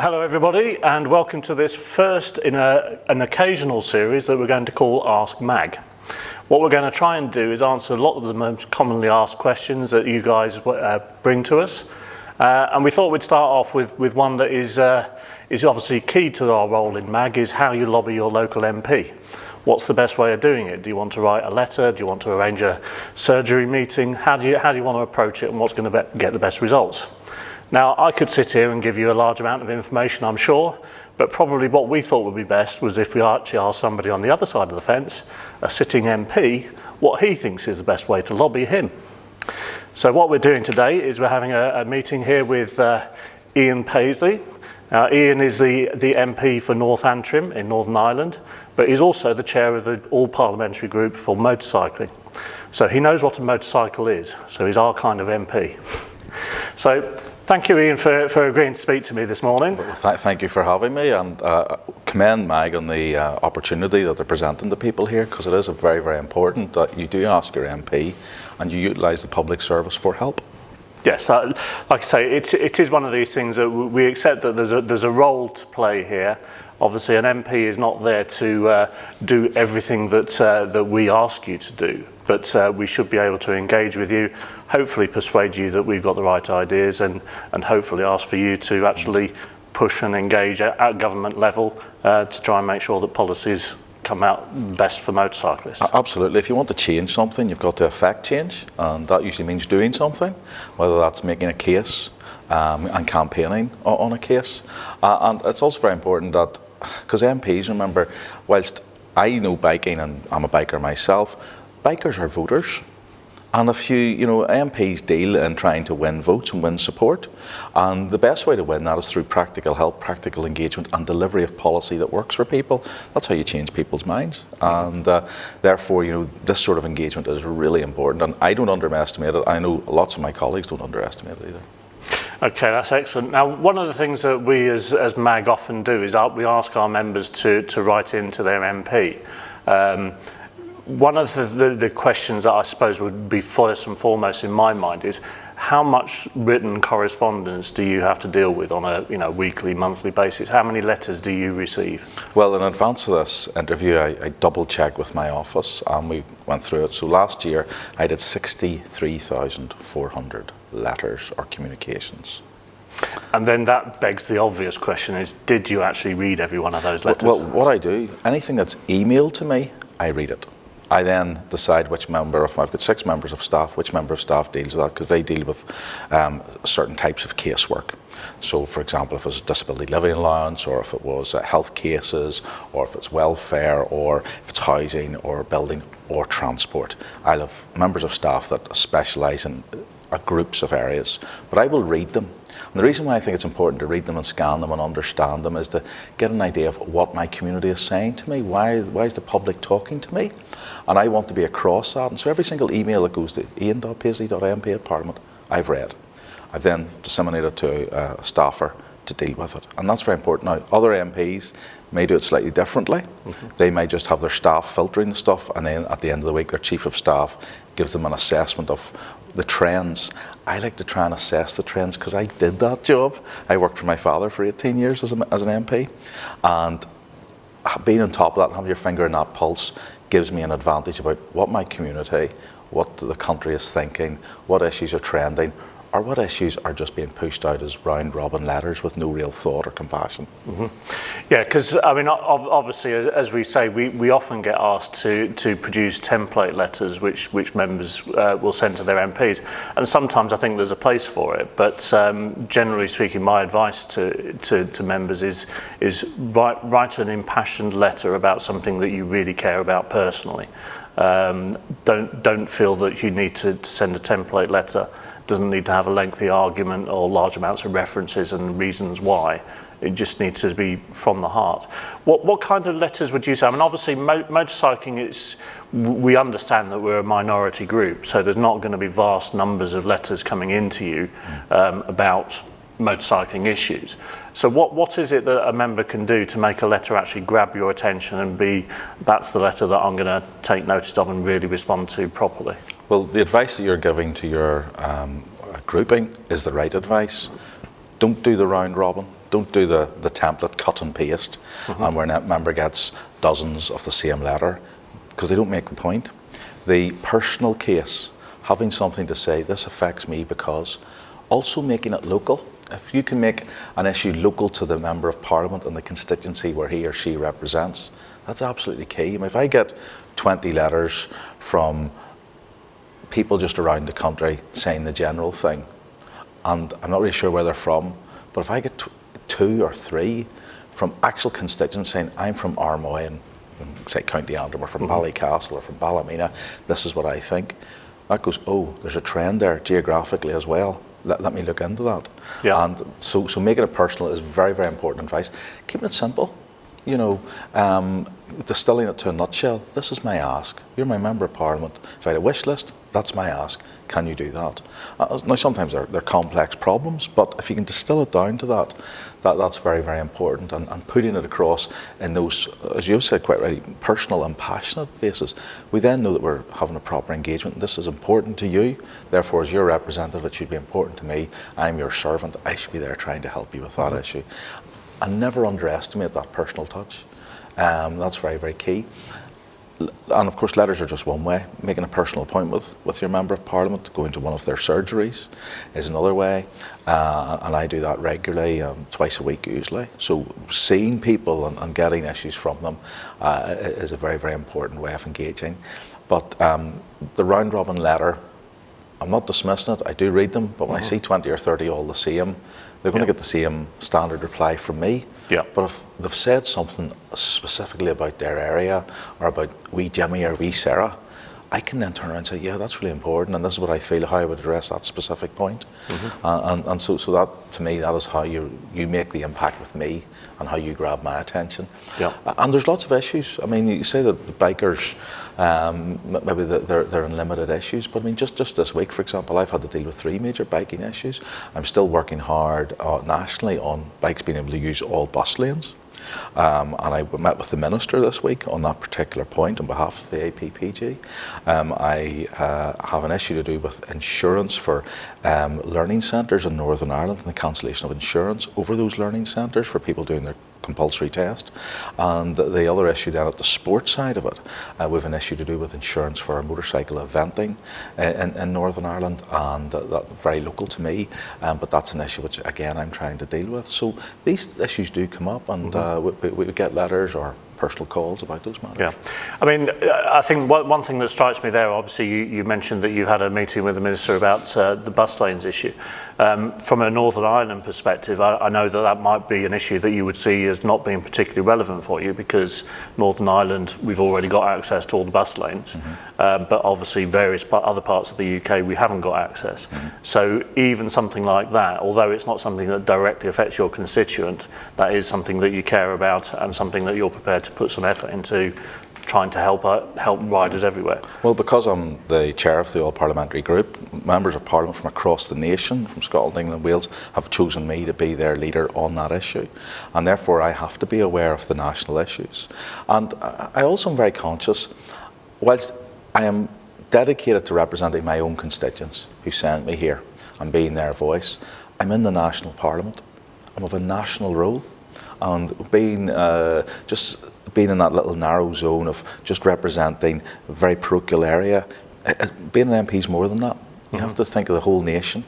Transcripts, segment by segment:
Hello everybody, and welcome to this first in an occasional series that we're going to call Ask Mag. What we're going to try and do is answer a lot of the most commonly asked questions that you guys bring to us. And we thought we'd start off with one that is obviously key to our role in MAG, is how you lobby your local MP. What's the best way of doing it? Do you want to write a letter? Do you want to arrange a surgery meeting? How do you want to approach it, and what's going to get the best results? Now, I could sit here and give you a large amount of information, I'm sure, but probably what we thought would be best was if we actually asked somebody on the other side of the fence, a sitting MP, what he thinks is the best way to lobby him. So what we're doing today is we're having a meeting here with Ian Paisley. Now, Ian is the MP for North Antrim in Northern Ireland, but he's also the chair of the all-parliamentary group for motorcycling. So he knows what a motorcycle is, so he's our kind of MP. So thank you, Ian, for agreeing to speak to me this morning. Well, thank you for having me, and commend MAG on the opportunity that they're presenting to people here, because it is very, very important that you do ask your MP and you utilise the public service for help. Yes, like I say, it is one of these things that we accept that there's a role to play here. Obviously, an MP is not there to do everything that we ask you to do, but we should be able to engage with you, hopefully persuade you that we've got the right ideas, and hopefully ask for you to actually push and engage at government level to try and make sure that policies come out best for motorcyclists. Absolutely. If you want to change something, you've got to affect change, and that usually means doing something, whether that's making a case and campaigning on a case. And it's also very important that, because MPs, remember, whilst I know biking and I'm a biker myself, bikers are voters. And if MPs deal in trying to win votes and win support, and the best way to win that is through practical help, practical engagement, and delivery of policy that works for people. That's how you change people's minds, and therefore, this sort of engagement is really important, and I don't underestimate it. I know lots of my colleagues don't underestimate it either. Okay, that's excellent. Now, one of the things that we as MAG often do is we ask our members to write into their MP. One of the questions that I suppose would be first and foremost in my mind is, how much written correspondence do you have to deal with on a weekly, monthly basis? How many letters do you receive? Well, in advance of this interview, I double-checked with my office, and we went through it. So last year, I did 63,400 letters or communications. And then that begs the obvious question is, did you actually read every one of those letters? Well, what I do, anything that's emailed to me, I read it. I then decide which member of, I've got 6 members of staff, which member of staff deals with that, because they deal with certain types of casework. So, for example, if it's disability living allowance, or if it was health cases, or if it's welfare, or if it's housing, or building, or transport, I'll have members of staff that specialise in groups of areas, but I will read them. And the reason why I think it's important to read them and scan them and understand them is to get an idea of what my community is saying to me. Why is the public talking to me? And I want to be across that. And so every single email that goes to ian.paisley.mp@Parliment, I've read. I've then disseminated to a staffer to deal with it. And that's very important. Now, other MPs may do it slightly differently. Mm-hmm. They may just have their staff filtering the stuff, and then at the end of the week, their chief of staff gives them an assessment of the trends. I like to try and assess the trends, because I did that job. I worked for my father for 18 years as an MP, and being on top of that and having your finger in that pulse gives me an advantage about what my community, what the country is thinking, what issues are trending, or what issues are just being pushed out as round-robin letters with no real thought or compassion. Mm-hmm. Yeah, because I mean, obviously, as we say, we often get asked to produce template letters which members will send to their MPs, and sometimes I think there's a place for it. But generally speaking, my advice to members is write an impassioned letter about something that you really care about personally. Don't feel that you need to send a template letter. Doesn't need to have a lengthy argument or large amounts of references and reasons why. It just needs to be from the heart. What kind of letters would you say? I mean, obviously, motorcycling, we understand that we're a minority group, so there's not going to be vast numbers of letters coming into you about motorcycling issues. So what is it that a member can do to make a letter actually grab your attention and be, that's the letter that I'm going to take notice of and really respond to properly? Well, the advice that you're giving to your grouping is the right advice. Don't do the round robin. Don't do the template cut and paste, and where a member gets dozens of the same letter, because they don't make the point. The personal case, having something to say, this affects me because, also making it local. If you can make an issue local to the Member of Parliament and the constituency where he or she represents, that's absolutely key. I mean, if I get 20 letters from people just around the country saying the general thing, and I'm not really sure where they're from, but if I get 2 or 3 from actual constituents saying, I'm from Armoy and say County Antrim, or from Ballycastle, or from Ballymena, this is what I think, that goes, oh, there's a trend there geographically as well. Let me look into that. Yeah. And so making it personal is very, very important advice. Keeping it simple, you know, distilling it to a nutshell. This is my ask. You're my Member of Parliament. If I had a wish list, that's my ask. Can you do that? Now, sometimes they're complex problems, but if you can distill it down to that's very, very important. And putting it across in those, as you've said quite rightly, personal and passionate basis, we then know that we're having a proper engagement. This is important to you. Therefore, as your representative, it should be important to me. I'm your servant. I should be there trying to help you with that issue. And never underestimate that personal touch. That's very, very key. And of course, letters are just one way. Making a personal appointment with your Member of Parliament, going to one of their surgeries is another way. And I do that regularly, twice a week usually. So seeing people and getting issues from them is a very, very important way of engaging. But the round robin letter, I'm not dismissing it, I do read them, but when I see 20 or 30 all the same, they're going to get the same standard reply from me. Yeah. But if they've said something specifically about their area, or about wee Jimmy or wee Sarah, I can then turn around and say, yeah, that's really important, and this is what I feel, how I would address that specific point. And so that, to me, that is how you make the impact with me, and how you grab my attention. Yeah. And there's lots of issues. I mean, you say that the bikers, maybe they're in limited issues, but I mean, just this week, for example, I've had to deal with 3 major biking issues. I'm still working hard nationally on bikes being able to use all bus lanes. And I met with the Minister this week on that particular point on behalf of the APPG. I have an issue to do with insurance for learning centres in Northern Ireland, and the cancellation of insurance over those learning centres for people doing their compulsory test. And the other issue then at the sports side of it, we have an issue to do with insurance for motorcycle eventing in Northern Ireland, and that's very local to me, but that's an issue which again I'm trying to deal with. So these issues do come up, and we get letters or personal calls about those matters. Yeah, I mean, I think one thing that strikes me there, obviously you mentioned that you had a meeting with the Minister about the bus lanes issue. From a Northern Ireland perspective, I know that might be an issue that you would see as not being particularly relevant for you, because Northern Ireland, we've already got access to all the bus lanes, but obviously various other parts of the UK we haven't got access. So even something like that, although it's not something that directly affects your constituent, that is something that you care about and something that you're prepared to put some effort into trying to help riders everywhere. Well, because I'm the chair of the All-Parliamentary Group, members of Parliament from across the nation, from Scotland, England and Wales, have chosen me to be their leader on that issue. And therefore I have to be aware of the national issues. And I also am very conscious, whilst I am dedicated to representing my own constituents who sent me here and being their voice, I'm in the national Parliament. I'm of a national role. And being in that little narrow zone of just representing a very parochial area, being an MP is more than that. You have to think of the whole nation.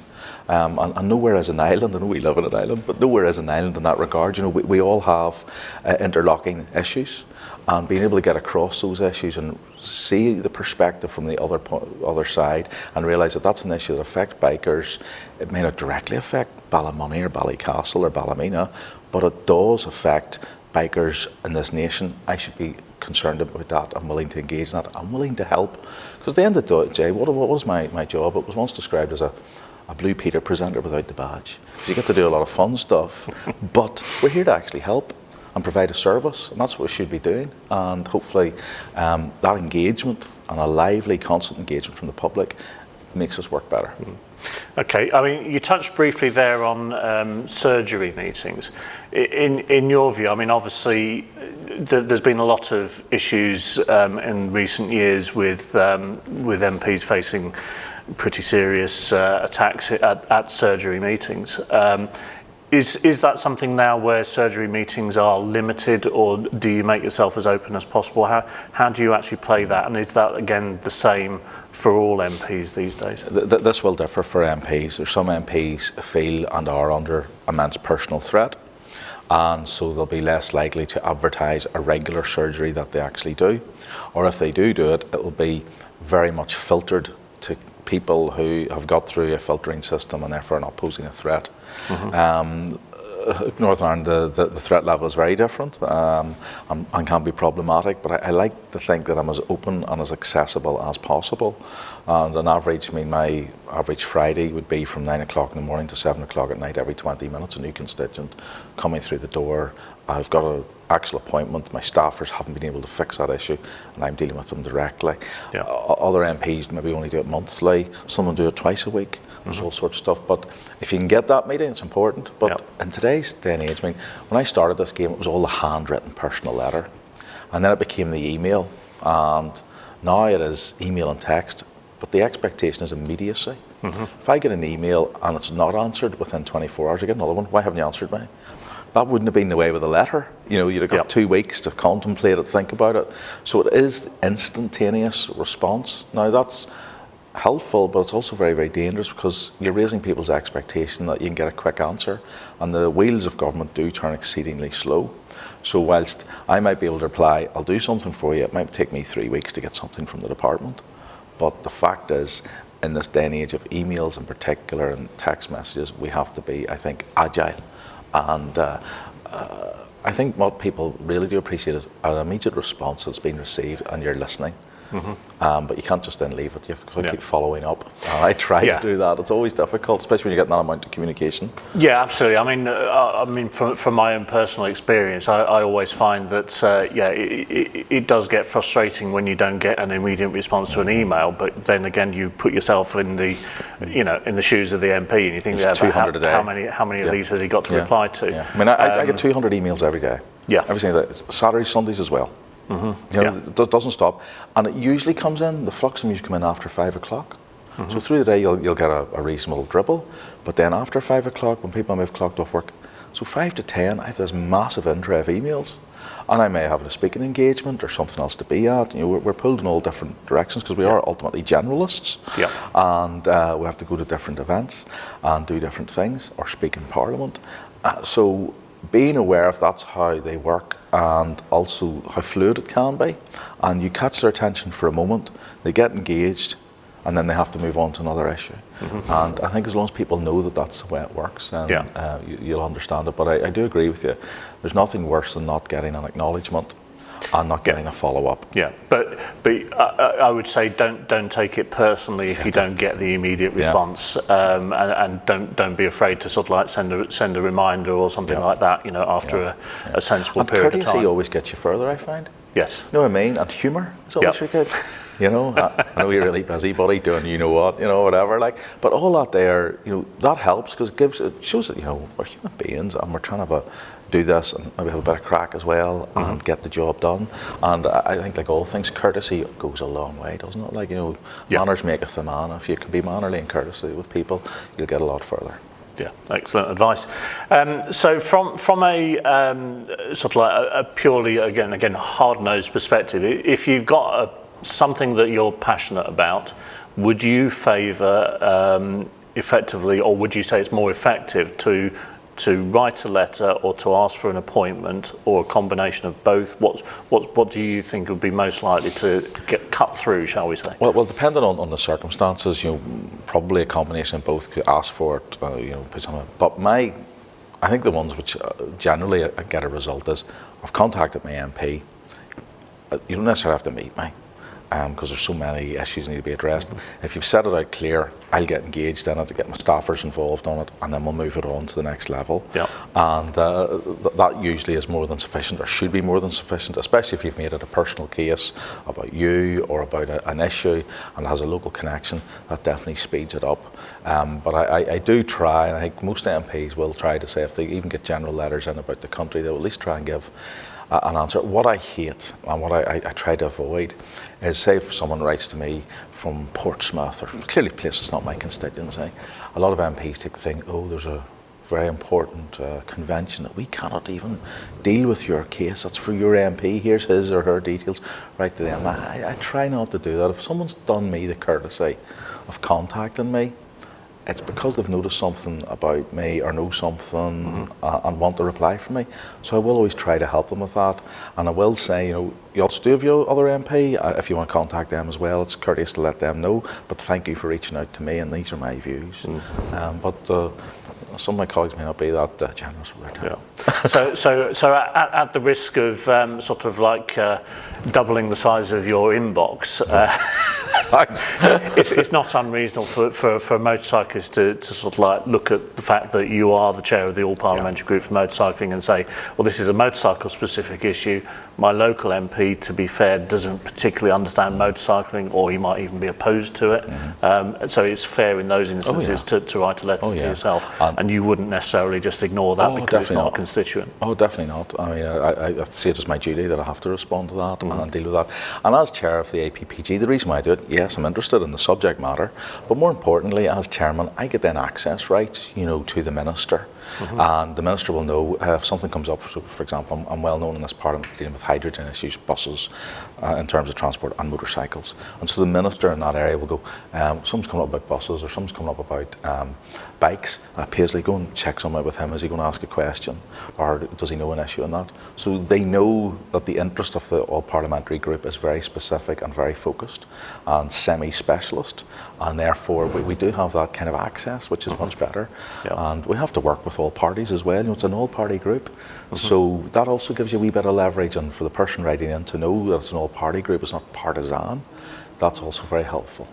And nowhere is an island. I know we live on an island, but nowhere is an island in that regard. You know, we all have interlocking issues, and being able to get across those issues and see the perspective from the other side, and realise that that's an issue that affects bikers. It may not directly affect Ballymoney or Ballycastle or Ballymena, but it does affect bikers in this nation. I should be concerned about that. I'm willing to engage in that. I'm willing to help. Because at the end of the day, what was my job? It was once described as a Blue Peter presenter without the badge. Because you get to do a lot of fun stuff, but we're here to actually help and provide a service, and that's what we should be doing. And hopefully that engagement and a lively, constant engagement from the public makes us work better. Okay, I mean, you touched briefly there on surgery meetings. In your view, I mean, obviously there's been a lot of issues in recent years with MPs facing pretty serious attacks at surgery meetings. Is that something now where surgery meetings are limited, or do you make yourself as open as possible? How do you actually play that, and is that again the same for all MPs these days? This will differ for MPs. There's some MPs feel and are under immense personal threat, and so they'll be less likely to advertise a regular surgery that they actually do, or if they do it, it will be very much filtered to people who have got through a filtering system and therefore are not posing a threat. Northern Ireland, the threat level is very different and can be problematic, but I like to think that I'm as open and as accessible as possible. And on average, my average Friday would be from 9 o'clock in the morning to 7 o'clock at night, every 20 minutes, a new constituent coming through the door. I've got an actual appointment. My staffers haven't been able to fix that issue, and I'm dealing with them directly. Yeah. Other MPs maybe only do it monthly. Some will do it twice a week. There's all sorts of stuff. But if you can get that meeting, it's important. But in today's day and age, I mean, when I started this game, it was all the handwritten personal letter, and then it became the email, and now it is email and text. But the expectation is immediacy. If I get an email and it's not answered within 24 hours, I get another one. Why haven't you answered me? That wouldn't have been the way with a letter. You know, you'd have got 2 weeks to contemplate it, think about it. So it is instantaneous response. Now that's helpful, but it's also very, very dangerous, because you're raising people's expectation that you can get a quick answer, and the wheels of government do turn exceedingly slow. So whilst I might be able to reply, I'll do something for you, it might take me 3 weeks to get something from the department. But the fact is, in this day and age of emails in particular and text messages, we have to be, I think, agile. And I think what people really do appreciate is an immediate response that's been received and you're listening. But you can't just then leave it. You've got to keep following up. And I try to do that. It's always difficult, especially when you get that amount of communication. Yeah, absolutely. I mean, from my own personal experience, I always find that it does get frustrating when you don't get an immediate response to an email. But then again, you put yourself in the, in the shoes of the MP, and you think, 200 a day. How many of these has he got to reply to? Yeah. I mean, I get 200 emails every day. Yeah. Every single day. Saturdays, Sundays as well. It doesn't stop, and it usually comes in. The flux of them usually come in after 5 o'clock. So through the day you'll get a reasonable dribble, but then after 5 o'clock, when people may have clocked off work, so 5 to 10, I have this massive intray of emails, and I may have a speaking engagement or something else to be at. We're pulled in all different directions because we are ultimately generalists, and we have to go to different events and do different things or speak in Parliament. So being aware of that's how they work, and also how fluid it can be, and you catch their attention for a moment, they get engaged, and then they have to move on to another issue. And I think as long as people know that that's the way it works, then you'll understand it. But I do agree with you. There's nothing worse than not getting an acknowledgement and not getting a follow-up. Yeah, but I would say don't take it personally if you don't get the immediate response, and don't be afraid to sort of like send a reminder or something like that, after a sensible period of time. Courtesy always gets you further, I find. Yes. You know what I mean? And humour is always really good. I know you're really busy, buddy, doing whatever. But all that there, that helps, because it shows that we're human beings and we're trying to do this and maybe have a bit of crack as well and get the job done. And I think, like all things, courtesy goes a long way, doesn't it? Manners maketh a man. If you can be mannerly and courtesy with people, you'll get a lot further. Yeah, excellent advice. So from a sort of like a purely again hard-nosed perspective, if you've got something that you're passionate about, would you favour effectively, or would you say it's more effective to write a letter or to ask for an appointment, or a combination of both? What do you think would be most likely to get cut through, shall we say? Well, depending on the circumstances, probably a combination of both. Could ask for it, put something. But I think the ones which generally get a result is, I've contacted my MP. You don't necessarily have to meet me, because there's so many issues that need to be addressed. If you've set it out clear, I'll get engaged in it, to get my staffers involved on it, and then we'll move it on to the next level. And that usually is more than sufficient, or should be more than sufficient, especially if you've made it a personal case about you or about an issue and it has a local connection. That definitely speeds it up. But I do try, and I think most MPs will try to say, if they even get general letters in about the country, they'll at least try and give an answer. What I hate and what I try to avoid is, say if someone writes to me from Portsmouth, or clearly places not my constituency, a lot of MPs take the thing, there's a very important convention that we cannot even deal with your case. That's for your MP. Here's his or her details. Right to them. I try not to do that. If someone's done me the courtesy of contacting me, it's because they've noticed something about me or know something and want to reply from me. So I will always try to help them with that. And I will say, you also do have your other MP. If you want to contact them as well, it's courteous to let them know. But thank you for reaching out to me, and these are my views. But some of my colleagues may not be that generous with their time. Yeah. So at the risk of sort of like doubling the size of your inbox, it's not unreasonable for motorcyclists to sort of like look at the fact that you are the chair of the All-Parliamentary Group for Motorcycling and say, well, this is a motorcycle-specific issue. My local MP, to be fair, doesn't particularly understand motorcycling, or he might even be opposed to it. So it's fair in those instances to write a letter to yourself, and you wouldn't necessarily just ignore that because it's not a constituent. Oh, definitely not. I mean, I see it as my duty that I have to respond to that and deal with that. And as chair of the APPG, the reason why I do it, yes, I'm interested in the subject matter, but more importantly, as chairman, I get then access rights, to the minister. And the minister will know if something comes up. So, for example, I'm well known in this Parliament dealing with hydrogen issues, buses, in terms of transport, and motorcycles. And so the minister in that area will go, something's coming up about buses, or something's coming up about bikes. Paisley, go and check something out with him. Is he going to ask a question, or does he know an issue on that? So they know that the interest of the All-Parliamentary Group is very specific and very focused and semi-specialist, and therefore we do have that kind of access, which is much better. And we have to work with all parties as well. It's an all-party group, so that also gives you a wee bit of leverage, and for the person writing in to know that it's an all-party group, it's not partisan. That's also very helpful.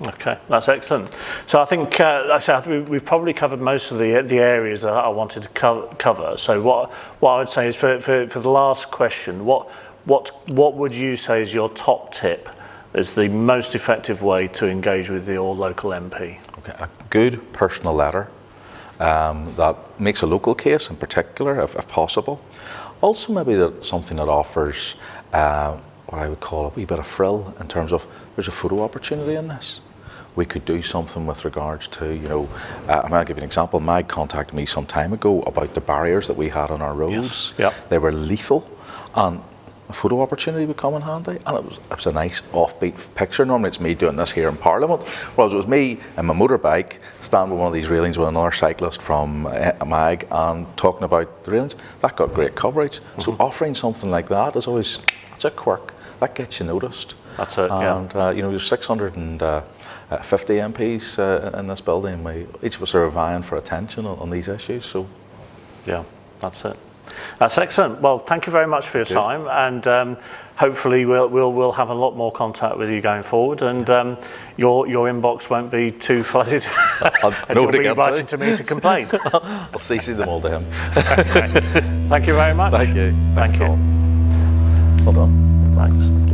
Okay, that's excellent. So I think we've probably covered most of the areas that I wanted to cover. So what I would say is for the last question, what would you say is your top tip as the most effective way to engage with your local MP? Okay, a good personal letter that makes a local case in particular, if possible. Also, maybe something that offers what I would call a wee bit of frill in terms of there's a photo opportunity in this. We could do something with regards to, I'm going to give you an example. Mag contacted me some time ago about the barriers that we had on our roads. They were lethal, and a photo opportunity would come in handy, and it was a nice offbeat picture. Normally it's me doing this here in Parliament, whereas it was me and my motorbike standing with one of these railings with another cyclist from Mag and talking about the railings. That got great coverage. So offering something like that is always, it's a quirk. That gets you noticed. That's it, and, there's 650 MPs in this building. Each of us are vying for attention on these issues. So, yeah, that's it. That's excellent. Well, thank you very much for your time, and hopefully we'll have a lot more contact with you going forward, and your inbox won't be too flooded. And you'll be writing to me to complain. I'll CC them all to him. Okay. Thank you very much. Thank you. Thank you. Well done. Thanks.